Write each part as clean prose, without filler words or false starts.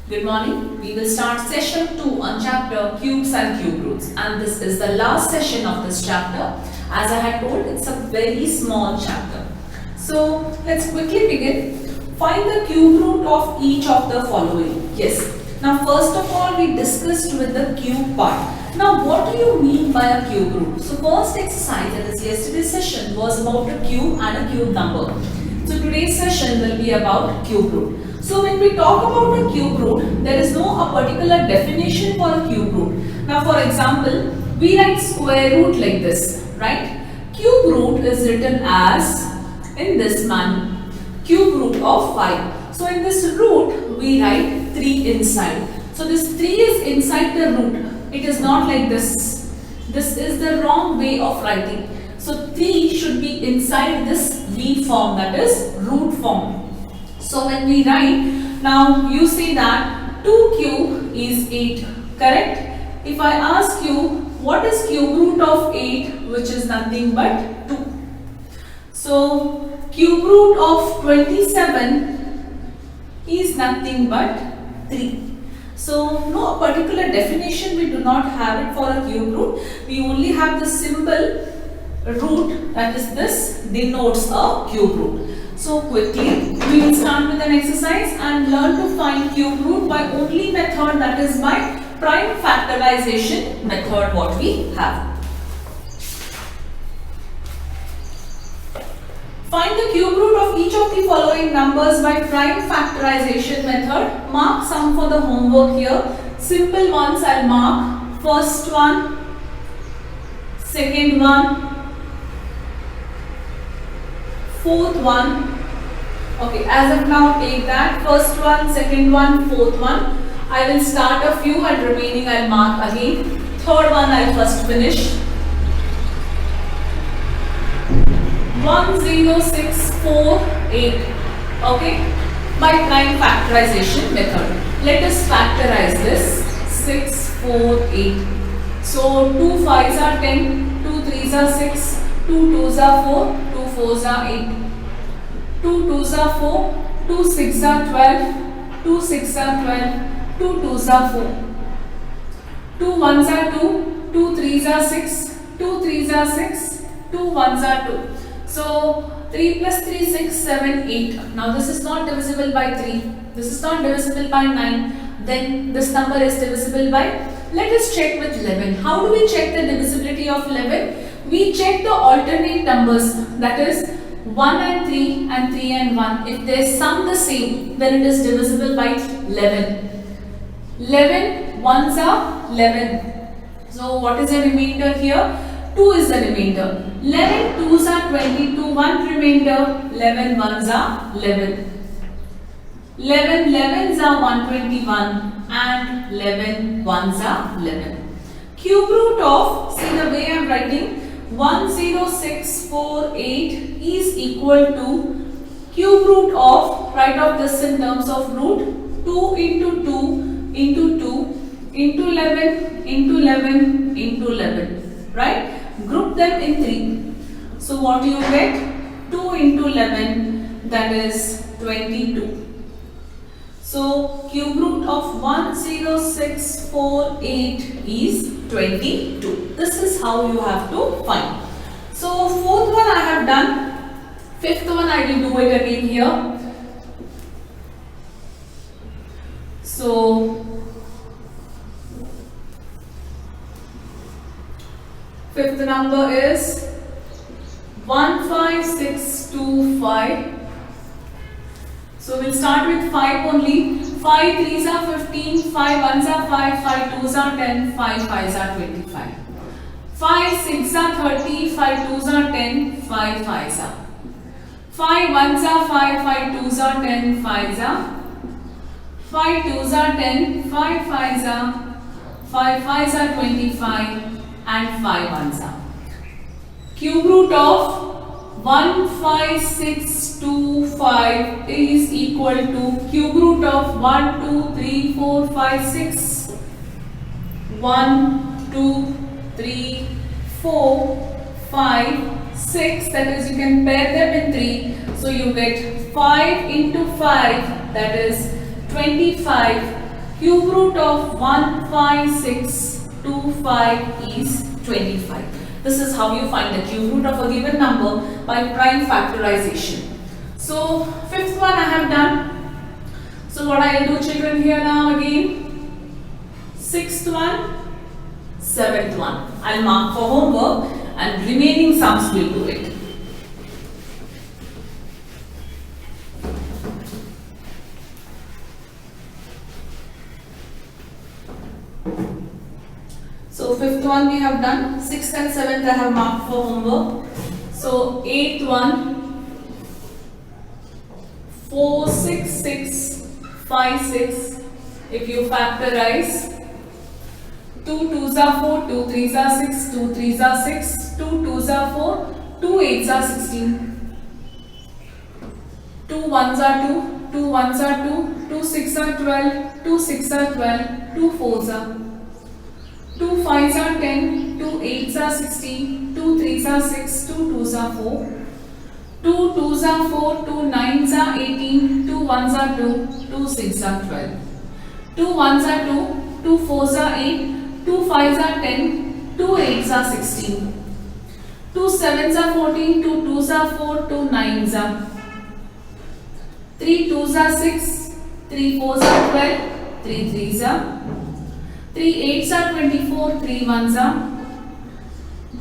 Good morning. We will start session 2 on chapter cubes and cube roots, and this is the last session of this chapter. As I had told, it's a very small chapter. So let's quickly begin. Find the cube root of each of the following. Yes. Now first of all, we discussed with the cube part. Now what do you mean by a cube root? So first exercise, that is yesterday's session, was about a cube and a cube number. So today's session will be about cube root. So when we talk about a cube root, there is no a particular definition for a cube root. Now for example, we write square root like this, right? Cube root is written as in this manner, cube root of 5. So in this root, we write 3 inside. So this 3 is inside the root. It is not like this. This is the wrong way of writing. So 3 should be inside this V form, that is root form. So when we write, now you see that 2 cube is 8, correct? If I ask you, what is cube root of 8, which is nothing but 2. So cube root of 27 is nothing but 3. So no particular definition, we do not have it for a cube root. We only have the symbol root, that is this denotes a cube root. So quickly we will start with an exercise and learn to find cube root by only method, that is by prime factorization method what we have. Find the cube root of each of the following numbers by prime factorization method. Mark some for the homework here. Simple ones I'll mark. First one, second one, fourth one. Okay, as of now take that. First one, second one, fourth one. I will start a few and remaining I'll mark again. Third one I'll first finish. 10648. Okay, by prime factorization method. Let us factorize this. 648. So 2 5s are 10, 2 3s are 6, 2 2s are 4, 2 4s are 8, 2 2s are 4, 2 6s are 12, 2 6s are 12, 2 2s are 4, 2 1s are 2, 2 3s are 6, 2 3s are 6, 2 1s are 2. So 3 plus 3, 6, 7, 8. Now this is not divisible by 3. This is not divisible by 9. Then this number is divisible by. Let us check with 11. How do we check the divisibility of 11? We check the alternate numbers, that is 1 and 3 and 3 and 1. If they sum the same, then it is divisible by 11. 11 ones are 11. So what is the remainder here? 2 is the remainder. 11 2s are 22, 1 remainder, 11 1s are 11. 11 11s are 121 and 11 1s are 11. Cube root of, see the way I am writing, 10648 is equal to cube root of, write off this in terms of root, 2 into 2 into 2 into 11 into 11 into 11, right? Group them in 3. So what do you get? 2 into 11, that is 22. So cube root of 10648 is 22. This is how you have to find. So fourth one I have done. Fifth one I will do it again here. So fifth number is 15625. So we'll start with 5 only. 5 3s are 15, 5 1s are 5, 5 2s are 10, 5 5s are 25. 5 6s are 30, 5 2s are 10, 5 5s are. 5 1s are 5, 5 2s are 10, 5s are. 5 2s are 10, 5 5s are. 5 5s are 25 and 5 1s are. Cube root of 15625 is equal to cube root of 1 2 3 4 5 6. 1 2 3 4 5 6, that is you can pair them in 3. So you get 5 into 5, that is 25 Cube root of 15625 is 25. This is how you find the cube root of a given number by prime factorization. So fifth one I have done. So what I will do, children, here now again, sixth one, seventh one. I'll mark for homework and remaining sums will do it. So fifth one we have done, sixth and seventh I have marked for homework. So eighth one, 46656. If you factorize, 2 2s are 4, 2 3s are 6, 2 3s are 6, 2 2s are 4, 2 8s are 16, 2 1s are 2, 2 1s are 2, 2 6 are 12, 2 6 are 12, 2 4s are 2 5s are 10, 2 8s are 16, 2 3s are 6, 2 2s are 4, 2 2s are 4, 2 9s are 18, 2 1s are 2, 2 6s are 12, 2 1s are 2, 2 4s are 8, 2 5s are 10, 2 8s are 16, 2 7s are 14, 2 2s are 4, 2 9s are 3 2s are 6, 3 4s are 12, 3 3s are 3 8s are 24, 3 1s are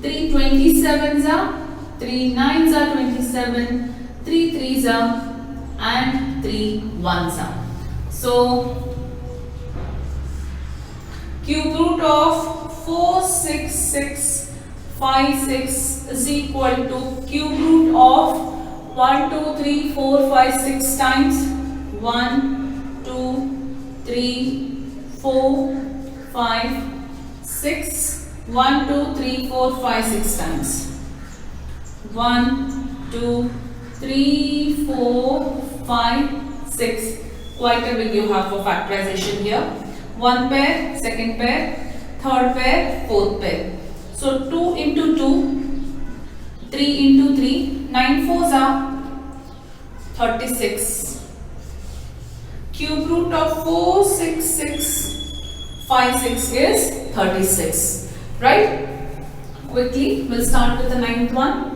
3 27s are 3 9s are 27, 3 3s are and 3 1s are. So cube root of 46656 is equal to cube root of 1 2 3 4 5 6 times 1 2 3 4 5 6, 1 2 3 4 5 6 times 1 2 3 4 5 6. Quite a big you have for factorization here. One pair, second pair, third pair, fourth pair. So 2 into 2, 3 into 3, 9 4s are 36. Cube root of 46656 is 36. Right? Quickly, we'll start with the ninth one.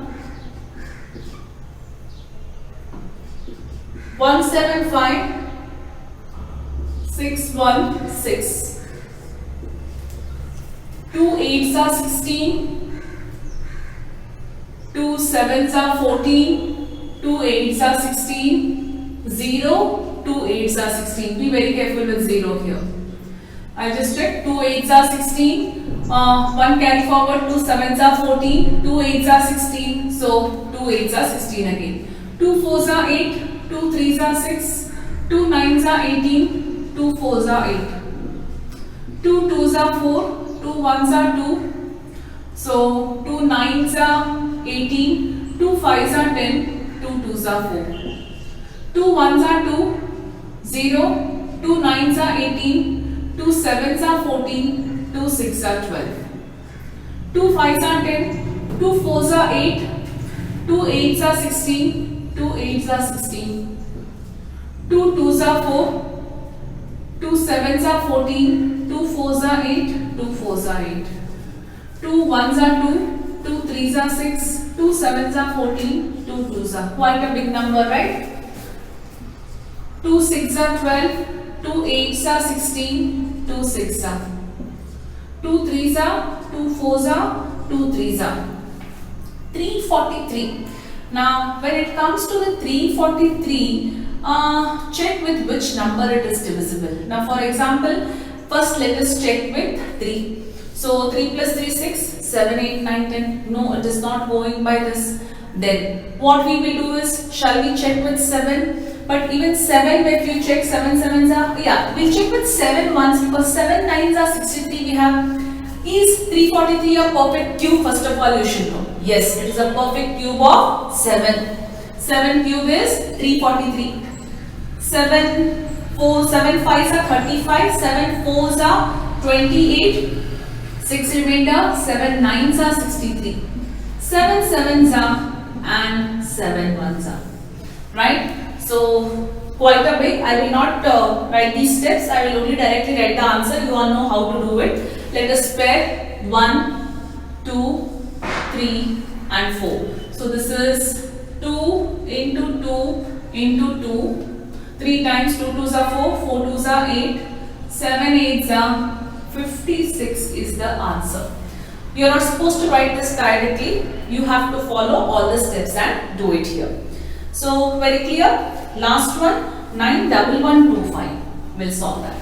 175616. 2 8s are 16. 2 7s are 14. 2 8s are 16. 0. 2 8s are 16. Be very careful with 0 here. I just checked. 2 8s are 16. 1 carry forward. 2 7s are 14. 2 8s are 16. So 2 8s are 16 again. 2 4s are 8. 2 3s are 6. 2 9s are 18. 2 4s are 8. 2 2s are 4. 2 1s are 2. So 2 9s are 18. 2 5s are 10. 2 2s are 4. 2 1s are 2. 0. 2 9s are 18. 2 7s are 14. 2 6 are 12. 2 5s are 10. 2 4s are 8. 2 8s are 16. 2 8s are 16. 2 2s are 4. 2 7s are 14. 2 4s are 8. 2 4s are 8. 2 1s are 2. 2 3s are 6. 2 7s are 14. 2 2s are quite a big number, right? 2 6 are 12. 2 8s are 16. 2 6 are 2 3s are 2 4s are 2 3s are 343. Now when it comes to the 343, check with which number it is divisible. Now for example, first let us check with 3. So 3 plus 3 6, 7 8 9 10. No, it is not going by this. Then what we will do is, shall we check with 7? But even 7, if you check 7 7s are, yeah, we'll check with 7 once, because 7 9s are 63 we have. Is 343 a perfect cube? First of all you should know. Yes, it is a perfect cube of 7. 7 cube is 343. 7 5s are 35. 7 4s are 28. 6 remainder. 7 9s are 63. 7 7s are and 7 1s are. Right? So quite a big. I will not write these steps. I will only directly write the answer. You all know how to do it. Let us pair 1, 2, 3 and 4. So this is 2 into 2 into 2. 3 times 2 2s are 4, 4 2s are 8, 7 8s are 56 is the answer. You are not supposed to write this directly. You have to follow all the steps and do it here. So very clear. Last one, 91125. We'll solve that.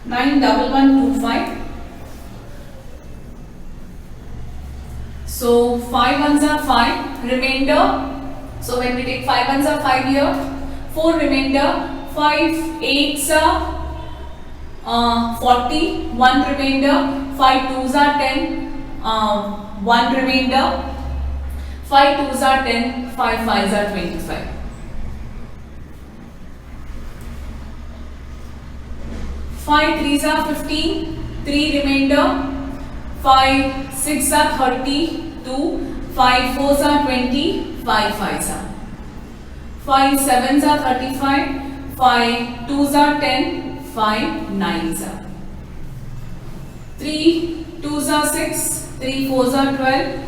Nine double one two five. So 5 ones are 5, remainder. So when we take 5 ones are 5 here, 4 remainder, 5 8s are 40, 1 remainder, 5 2s are 10, 1 remainder, 5 2s are 10, 5 5s are 25. 5 3s are 15, 3 remainder, 5 6 are 32, 5 4s are 20, 5 5s are. 5 7s are 35, 5 2s are 10, 5 9s are. 3 2s are 6, 3 4s are 12,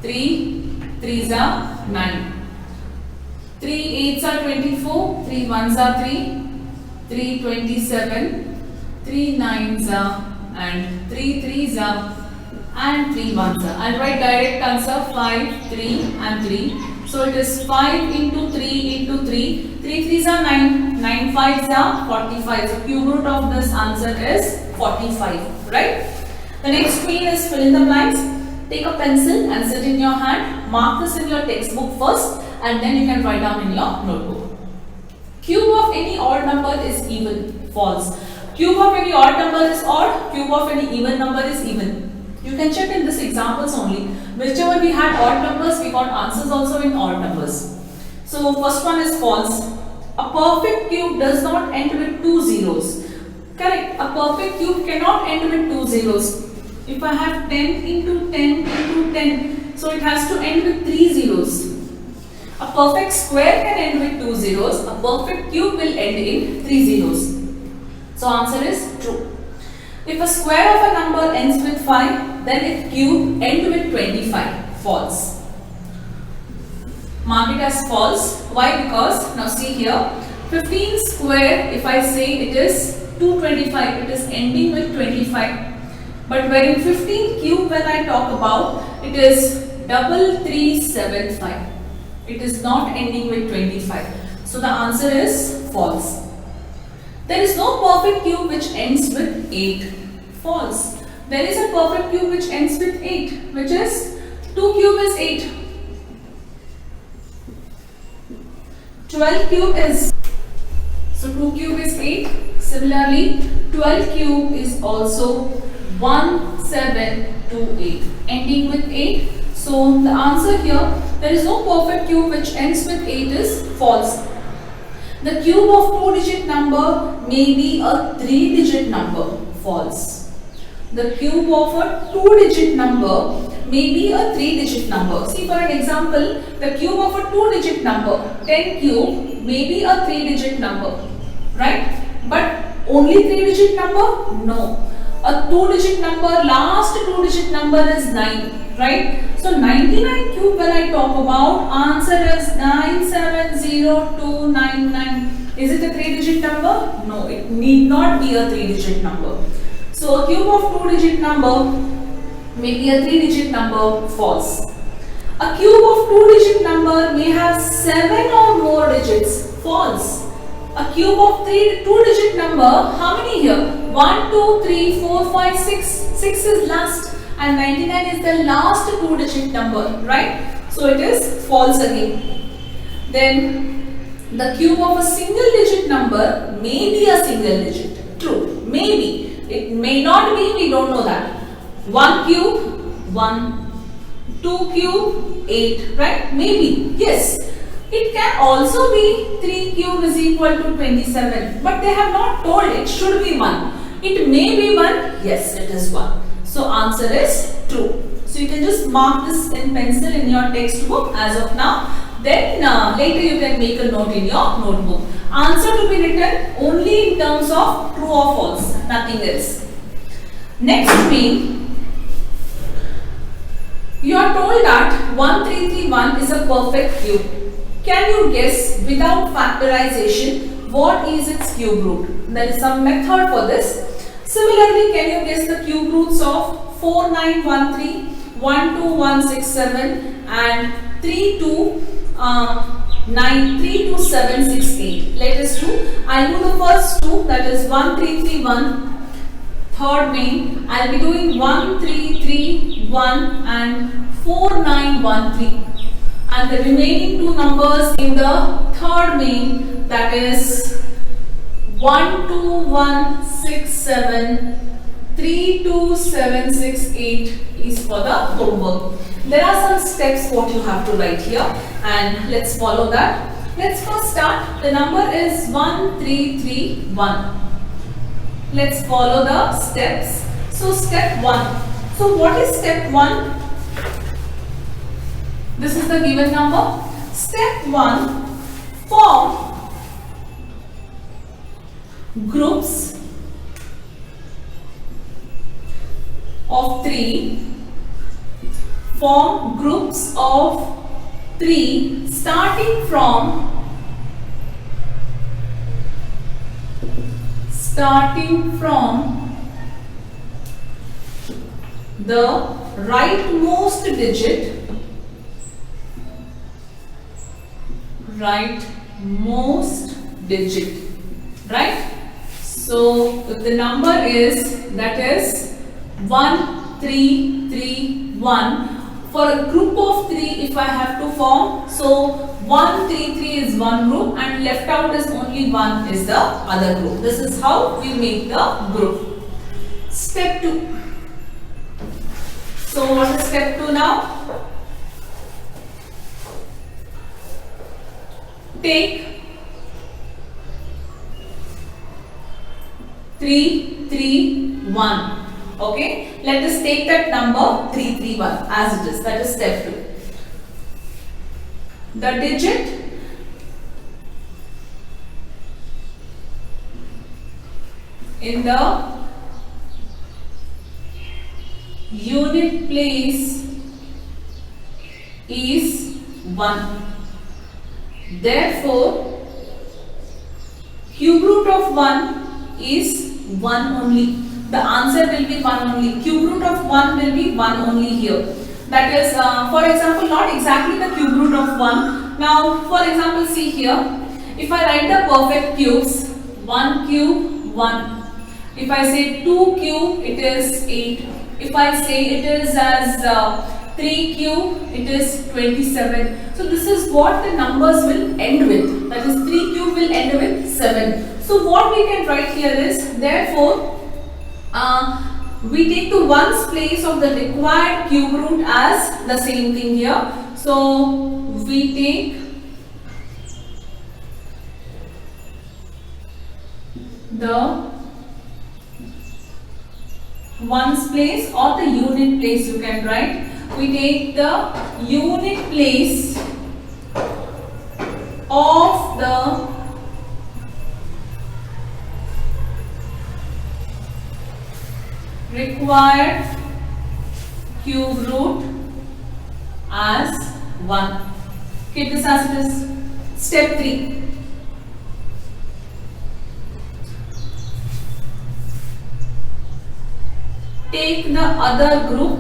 3 3s are 9. 3 8s are 24, 3 1s are 3, 3 27, 3 9s are and 3 3s are and 3 1s are. I'll write direct answer 5, 3 and 3. So it is 5 into 3 into 3. 3 3s are 9, 9 5s are 45. So cube root of this answer is 45, right? The next screen is fill in the blanks. Take a pencil and sit in your hand. Mark this in your textbook first and then you can write down in your notebook. Cube of any odd number is even, false. Cube of any odd number is odd, cube of any even number is even. You can check in this examples only. Whichever we had odd numbers, we got answers also in odd numbers. So first one is false. A perfect cube does not end with 2 zeros. Correct. A perfect cube cannot end with 2 zeros. If I have 10 into 10 into 10, so it has to end with 3 zeros. A perfect square can end with 2 zeros. A perfect cube will end in 3 zeros. So answer is true. If a square of a number ends with 5, then its cube ends with 25. False. Mark it as false. Why? Because now see here, 15 square, if I say it is 225, it is ending with 25. But wherein 15 cube, when I talk about, it is 3375. It is not ending with 25. So the answer is false. There is no perfect cube which ends with 8. False. There is a perfect cube which ends with 8, which is 2 cube is 8. 12 cube is, so 2 cube is 8. Similarly, 12 cube is also 1728, ending with 8. So the answer here, there is no perfect cube which ends with 8 is false. The cube of 2-digit number may be a 3-digit number. False. The cube of a 2-digit number may be a 3-digit number. See, for an example, the cube of a 2-digit number, 10 cube, may be a 3-digit number, right? But only 3-digit number? No. A 2-digit number, last 2-digit number is 9, right? So 99 cube, when I talk about, answer is 970299. Is it a 3-digit number? No, it need not be a 3-digit number. So a cube of 2-digit number may be a 3-digit number. False. A cube of 2-digit number may have 7 or more digits. False. A cube of 2-digit number, how many here? 1, 2, 3, 4, 5, 6. 6 is last and 99 is the last 2-digit number, right? So it is false again. Then the cube of a single digit number may be a single digit. True. Maybe. It may not be, we don't know that. 1 cube, 1. 2 cube 8, right? Maybe, yes. It can also be 3 cube is equal to 27, but they have not told it should be 1. It may be 1, yes, it is 1. So answer is true. So you can just mark this in pencil in your textbook as of now. Then later you can make a note in your notebook. Answer to be written only in terms of true or false, nothing else. Next being, you are told that 1331 is a perfect cube. Can you guess without factorization what is its cube root? There is some method for this. Similarly, can you guess the cube roots of 4913, 12167 and 32768? Let us do. I will do the first two, that is 1331. Third main, I will be doing 1331 and 4913, and the remaining two numbers in the third main, that is 12167, 32768 is for the homework. There are some steps what you have to write here, and let's follow that. Let's first start. The number is 1331. Let's follow the steps. So step 1. So what is step 1? This is the given number. Step 1. Form groups of 3. Form groups of 3 starting from the rightmost digit, right? So if the number is, that is 1331, for a group of 3 if I have to form, so 133 is one group and left out is only 1 is the other group. This is how we make the group. Step 2. So what is step 2 now? Take 331. Okay, let us take that number 331 as it is. That is step 2. The digit in the unit place is 1. Therefore, cube root of 1 is 1 only. The answer will be 1 only. Cube root of 1 will be 1 only here. That is, for example, not exactly the cube root of 1. Now, for example, see here. If I write the perfect cubes, 1 cube, 1. If I say 2 cube, it is 8. If I say it is as 3 cube, it is 27. So this is what the numbers will end with. That is 3 cube will end with 7. So what we can write here is, therefore, we take the ones place of the required cube root as the same thing here. So we take the ones place or the unit place, you can write. We take the unit place of the required cube root as 1. Keep this as it is. Step 3. Take the other group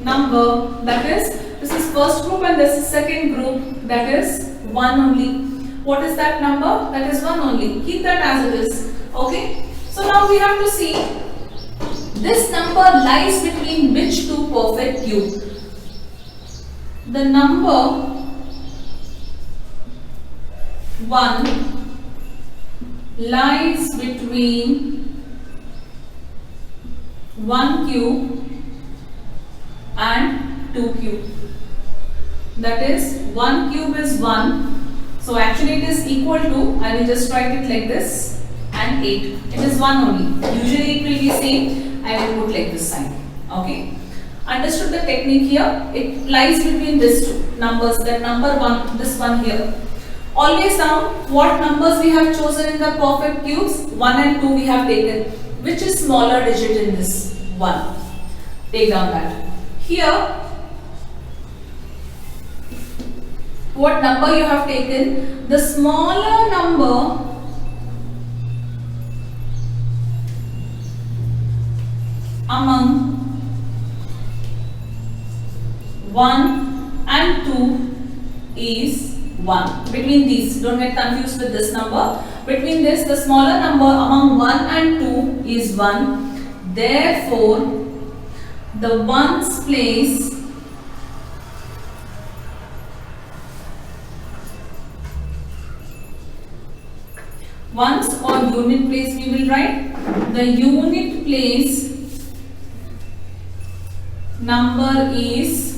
number, that is, this is first group and this is second group, that is 1 only. What is that number? That is 1 only. Keep that as it is. Okay. So now we have to see this number lies between which two perfect cube. The number 1 lies between 1 cube and 2 cube. That is 1 cube is 1. So actually it is equal to, I will just write it like this, and 8. It is 1 only. Usually it will be same. I will put like this sign. Okay. Understood the technique here? It lies between these two numbers. That number 1, this one here. Always now, what numbers we have chosen in the perfect cubes? 1 and 2 we have taken. Which is smaller digit in this? 1. Take down that. Here, what number you have taken? The smaller number among 1 and 2 is 1. Between these, don't get confused with this number. Between this, the smaller number among 1 and 2 is 1. Therefore, the ones place ones or unit place we will write. The unit place number is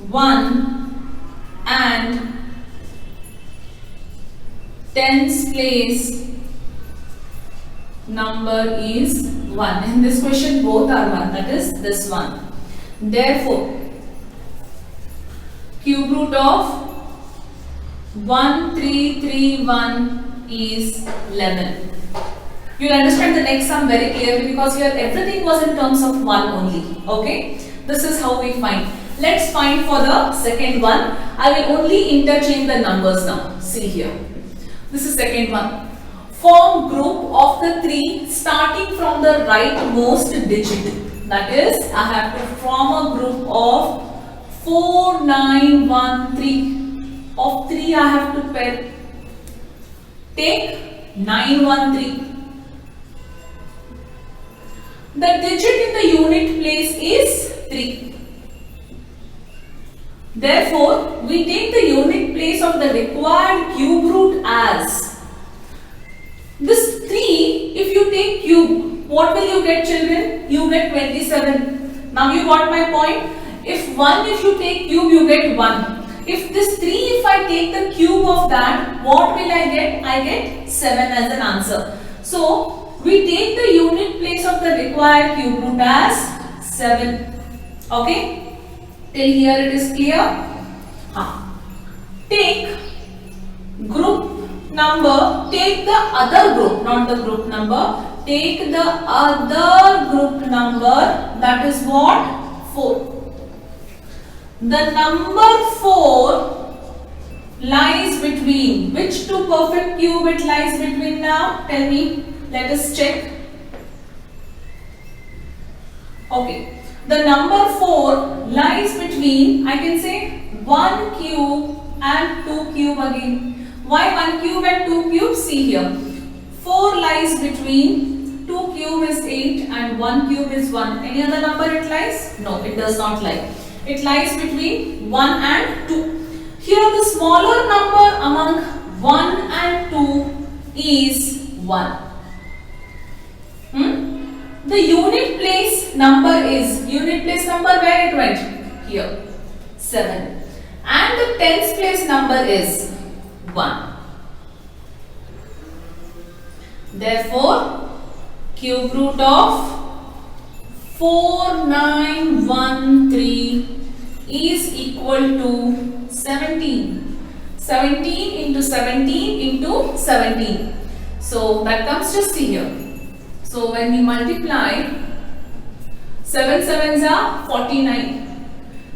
1 and tens place number is 1. In this question both are 1, that is this one. Therefore, cube root of 1331 is 11. You will understand the next sum very clearly because here everything was in terms of 1 only. Okay, this is how we find. Let's find for the second one. I will only interchange the numbers now. See here. This is second one. Form group of the 3 starting from the rightmost digit. That is, I have to form a group of 4913. Of 3 I have to pair. Take 913. The digit in the unit place is 3. Therefore, we take the unit place of the required cube root as this 3. If you take cube, what will you get, children? You get 27. Now you got my point. If you take cube, you get 1. If this 3, if I take the cube of that, what will I get? I get 7 as an answer. So, we take the unit place of the required cube root as 7. Okay? Till here it is clear? Take group number, take the other group, not the group number. Take the other group number, that is what? 4. The number 4 lies between which two perfect cube it lies between now? Tell me. Let us check. Okay. The number 4 lies between, I can say, 1 cube and 2 cube again. Why 1 cube and 2 cube? See here. 4 lies between 2 cube is 8 and 1 cube is 1. Any other number it lies? No, it does not lie. It lies between 1 and 2. Here the smaller number among 1 and 2 is 1. The unit place number is, unit place number where it went? Here, 7. And the tens place number is 1. Therefore, cube root of 4913 is equal to 17. 17 into 17 into 17. So that comes, just see here. So when we multiply, 7 sevens are 49.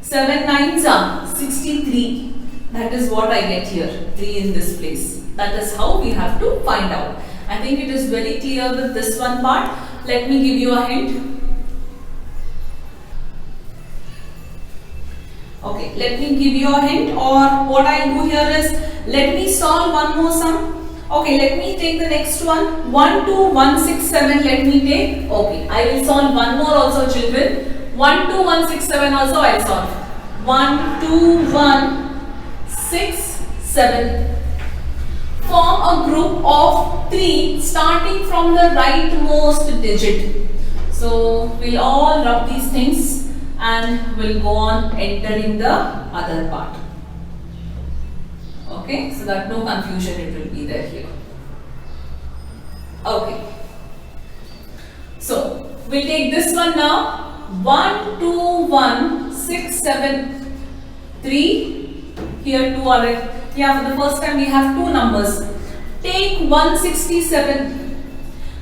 7 nines are 63. That is what I get here, 3 in this place. That is how we have to find out. I think it is very clear with this one part. Let me give you a hint. Okay, let me give you a hint, or what I do here is, let me solve one more sum. Okay, let me take the next one. 1, 2, 1, 6, 7, let me take. Okay, I will solve one more also, children. 1, 2, 1, 6, 7 also I will solve. 1, 2, 1, 6, 7. form a group of 3 starting from the rightmost digit. So we'll all rub these things and we'll go on entering the other part. Okay, so that no confusion it will be there here. Okay. So we'll take this one now. 1, 2, 1, 6, 7, 3. Here 2 are it. Yeah, for the first time we have 2 numbers. Take 167.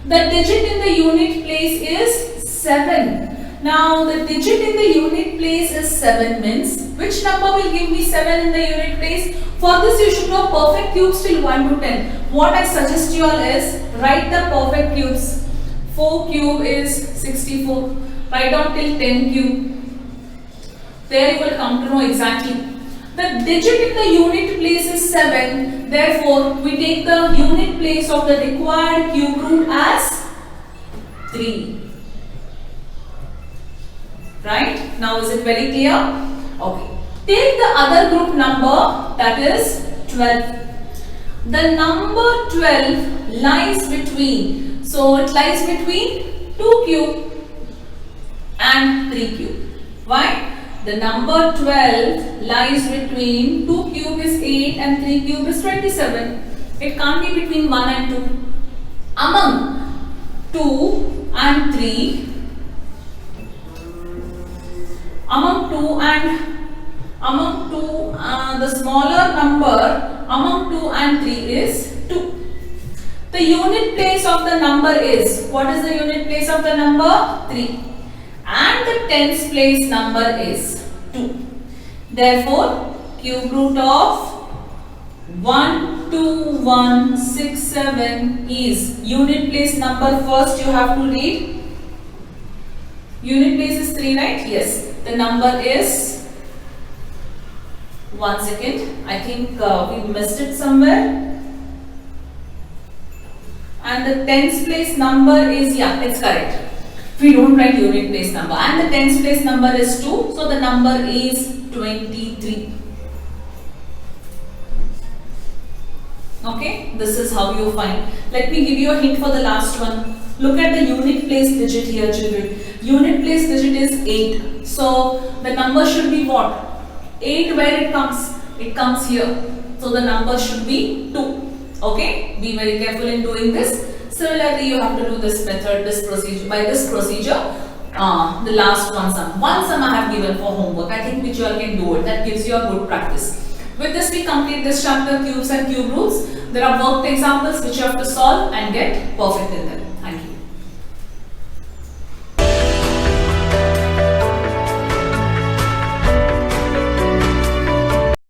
The digit in the unit place is 7. Now the digit in the unit place is 7 means which number will give me 7 in the unit place? For this you should know perfect cubes till 1 to 10. What I suggest you all is write the perfect cubes. 4 cube is 64. Write down till 10 cube. There you will come to know exactly. The digit in the unit place is 7. Therefore, we take the unit place of the required cube root as 3. Right? Now is it very clear? Okay. Take the other group number, that is 12. The number 12 lies between. So it lies between 2 cube and 3 cube. Why? The number 12 lies between 2 cube is 8 and 3 cube is 27. It can't be between 1 and 2. Among 2 and 3, the smaller number among 2 and 3 is 2. The unit place of the number is, what is the unit place of the number? 3. And the tens place number is 2. Therefore, cube root of 1, 2, 1, 6, 7 is unit place number. First you have to read. Unit place is 3, right? Yes. The number is, one second, I think we missed it somewhere. And the tens place number is, yeah, it's correct. We don't write unit place number. And the tens place number is 2. So the number is 23. Okay, this is how you find. Let me give you a hint for the last one. Look at the unit place digit here, children. Unit place digit is 8. So the number should be what? 8 where it comes? It comes here. So the number should be 2. Okay, be very careful in doing this. Similarly, you have to do this method, this procedure. By this procedure, the last one sum I have given for homework. I think which you all can do it. That gives you a good practice. With this, we complete this chapter, cubes and cube roots. There are worked examples which you have to solve and get perfect in them.